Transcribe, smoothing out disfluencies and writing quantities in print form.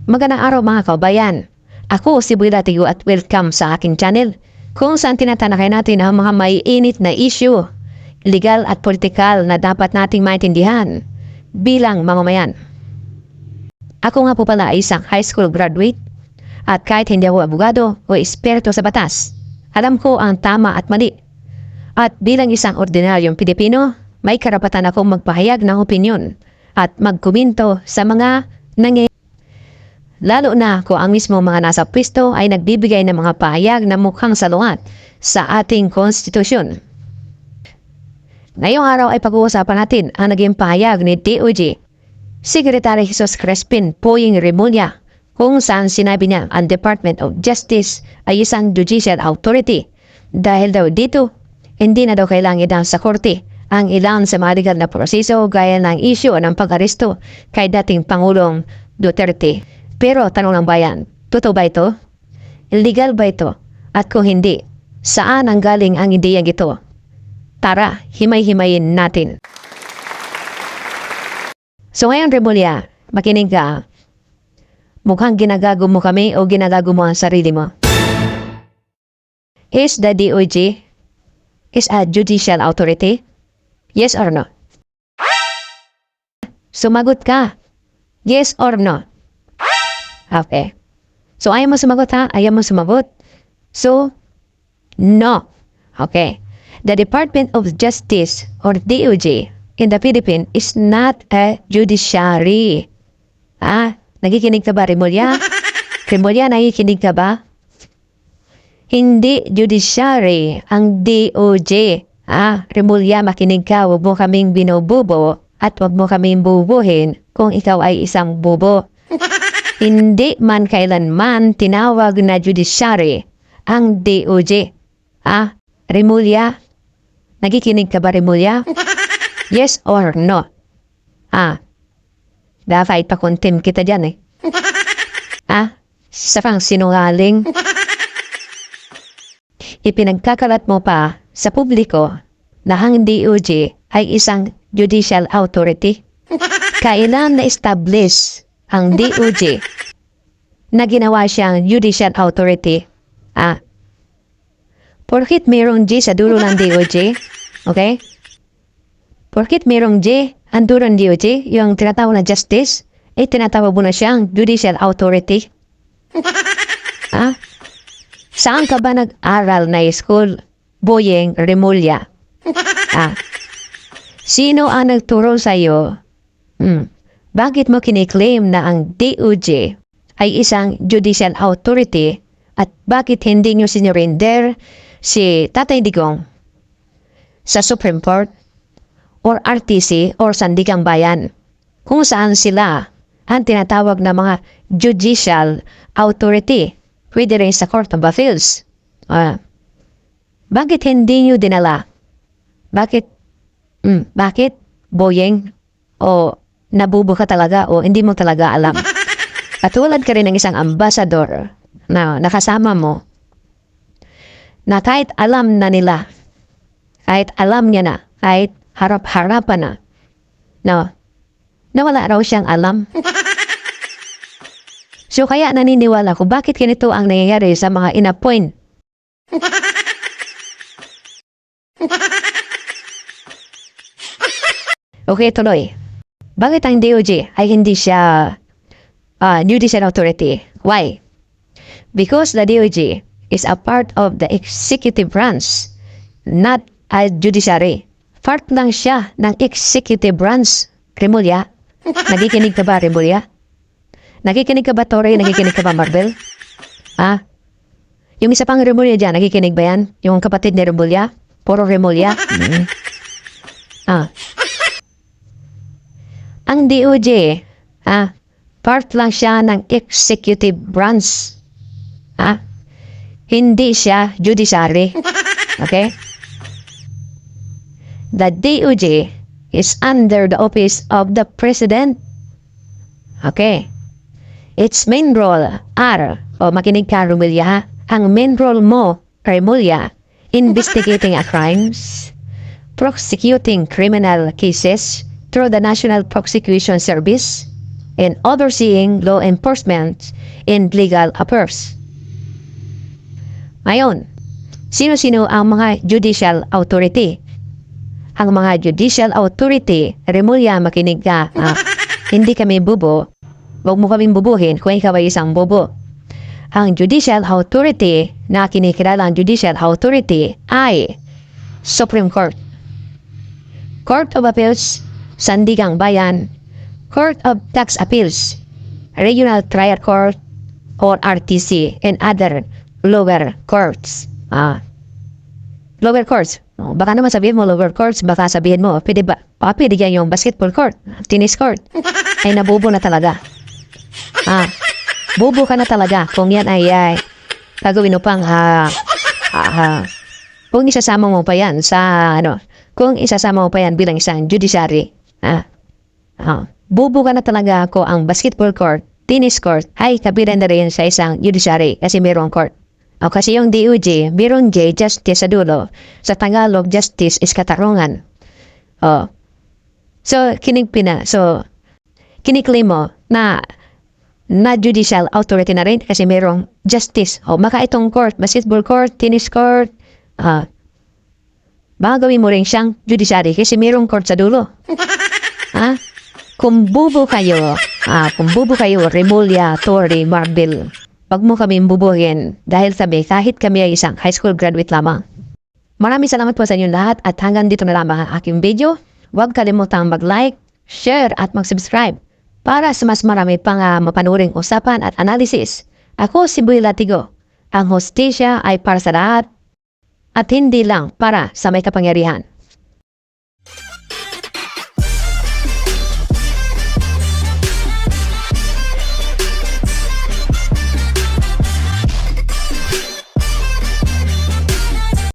Magandang araw mga kabayan. Ako si Buila Tigo at welcome sa aking channel kung saan tinatanakay natin ang mga may init na issue, legal at politikal na dapat nating maintindihan bilang mamamayan. Ako nga po pala ay isang high school graduate at kahit hindi ako abogado o eksperto sa batas, alam ko ang tama at mali. At bilang isang ordinaryong Pilipino, may karapatan akong magpahayag ng opinyon at magkomento sa mga nangyayari. Lalo na kung ang mismo mga nasa pwesto ay nagbibigay ng mga pahayag na mukhang salungat sa ating konstitusyon. Ngayong araw ay pag-uusapan natin ang naging pahayag ni DOJ, Secretary Jesus Crespin Poying Remulla, kung saan sinabi niya ang Department of Justice ay isang judicial authority. Dahil daw dito, hindi na daw kailangan idaan sa korte ang ilan sa mga legal na proseso gaya ng issue ng pag-aresto kay dating Pangulong Duterte. Pero tanong ng bayan, totoo ba ito? Illegal ba ito? At kung hindi, saan ang galing ang ideyang ito? Tara, himay-himayin natin. So ngayon Remulla, makinig ka. Mukhang ginagago mo kami o ginagago mo ang sarili mo. Is the DOJ is a judicial authority? Yes or no? Sumagot ka. Yes or no? Okay. So, ayaw mo sumagot ha? Ayaw mo sumagot? So, no. Okay. The Department of Justice or DOJ in the Philippines is not a judiciary. Nakikinig ka ba, Remulla? Remulla, nakikinig ka ba? Hindi judiciary ang DOJ. Remulla, makinig ka. Huwag mo kaming binububo at huwag mo kaming bubuhin kung ikaw ay isang bubo. Hindi man kailanman tinawag na judiciary ang DOJ. Remulla? Nakikinig ka ba, Remulla? Yes or no? Dapat ipakontempt kita dyan eh. Sarang sinungaling. Ipinagkakalat mo pa sa publiko na ang DOJ ay isang judicial authority. Kailan na-establish ang DOJ na ginawa siyang judicial authority? Porkit mayroong J sa dulo ng DOJ, okay? Porkit mayroong J ang dulo ng DOJ, yung tinatawag na justice, tinatawag mo na siyang judicial authority. Saan ka ba nag-aral na school, Boyeng Remulla? Sino ang nagturo sa'yo? Bakit mo kiniklaim na ang DOJ ay isang judicial authority at bakit hindi nyo sinurrender si Tatay Digong sa Supreme Court or RTC or Sandigang Bayan kung saan sila ang tinatawag na mga judicial authority, pwede rin sa Court of Appeals. Bakit hindi nyo dinala? Bakit? Bakit? Boyeng? O nabubo ka talaga o hindi mo talaga alam? At tulad ka rin ng isang ambassador na nakasama mo na kahit alam na nila, kahit alam niya na, kahit harap-harapan na wala raw siyang alam. So kaya naniniwala ko bakit ganito ang nangyayari sa mga in-appoint. Okay, tuloy. Bakit ang DOJ ay hindi siya judicial authority? Why? Because the DOJ is a part of the executive branch, not a judiciary. Part lang siya ng executive branch. Remulla? Nakikinig ka ba, Remulla? Nakikinig ka ba, Torre? Nakikinig ka ba, Marvel? Yung isa pang Remulla dyan, nakikinig ba yan? Yung kapatid ni Remulla? Puro Remulla? Ang DOJ, part lang siya ng executive branch. Hindi siya judiciary. Okay? The DOJ is under the office of the President. Okay? Its main role are, makinig ka, Remulla, ang main role mo, Remulla, investigating crimes, prosecuting criminal cases through the National Prosecution Service, and overseeing law enforcement and legal affairs. Ngayon, sino-sino ang mga judicial authority? Ang mga judicial authority, Remulla, makinig ka. Hindi kami bubo. Huwag mo kaming bubuhin kung ikaw ay isang bubo. Ang judicial authority na kinikilala ang judicial authority ay Supreme Court, Court of Appeals, Sandigang Bayan, Court of Tax Appeals, Regional Trial Court or RTC, and other lower courts. Lower courts. Baka naman sabihin mo lower courts, baka sabihin mo, pwede ba? Pwede yan yung basketball court, tennis court. Ay nabubo na talaga. Bubo ka na talaga kung yan ay gagawin upang kung isasama mo pa yan sa kung isasama mo pa yan bilang isang judiciary. Bubo ka na talaga kung ang basketball court, tennis court ay kabilang na rin sa isang judiciary kasi mayroong court. Kasi yung DOJ, mayroong J, justice sa dulo. Sa Tagalog, justice is katarungan. So, kiniklaim mo na judicial authority na rin kasi mayroong justice. Maka itong court, basketball court, tennis court, baka gawin mo rin siyang judiciary kasi mayroong court sa dulo. Kung bubo kayo, Remulla, Torre, Marbil, wag mo kami bubuhin dahil kahit kami ay isang high school graduate lamang. Maraming salamat po sa inyong lahat at hanggang dito na lamang ang aking video. Huwag kalimutang mag-like, share at mag-subscribe para sa mas marami pang mapanuring usapan at analysis. Ako si Buy Latigo. Ang hostisya ay para sa lahat at hindi lang para sa may kapangyarihan.